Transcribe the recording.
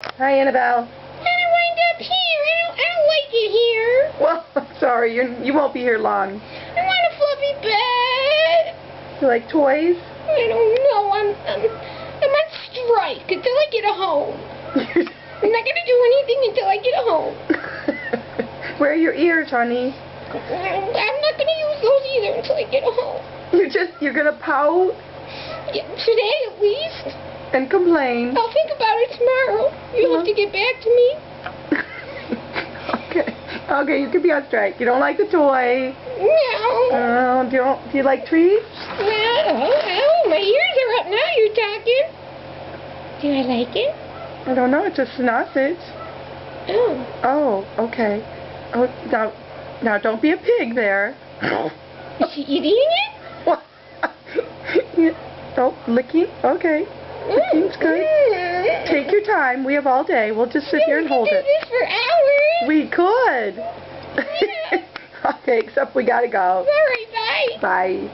Hi, Annabelle. How do I wind up here? I don't like it here. Well, I'm sorry. You won't be here long. I want a fluffy bed. You like toys? I don't know. I'm on strike until I get a home. I'm not gonna do anything until I get a home. Where are your ears, honey? I'm not gonna use those either until I get a home. You're gonna pout? Yeah, today at least. And complain. I'll think about it tomorrow. You'll have to get back to me. Okay, you can be on strike. You don't like the toy. No. Do you like treats? No. Oh, my ears are up now. You're talking. Do I like it? I don't know. It's a sausage. Oh. Oh, okay. Oh, now don't be a pig there. Is she eating it? What? Oh, licking. Okay. Licking's good. Take your time. We have all day. We'll just sit here and hold it. We could do this for We hours. could. Okay, except we gotta go. All right, bye. Bye.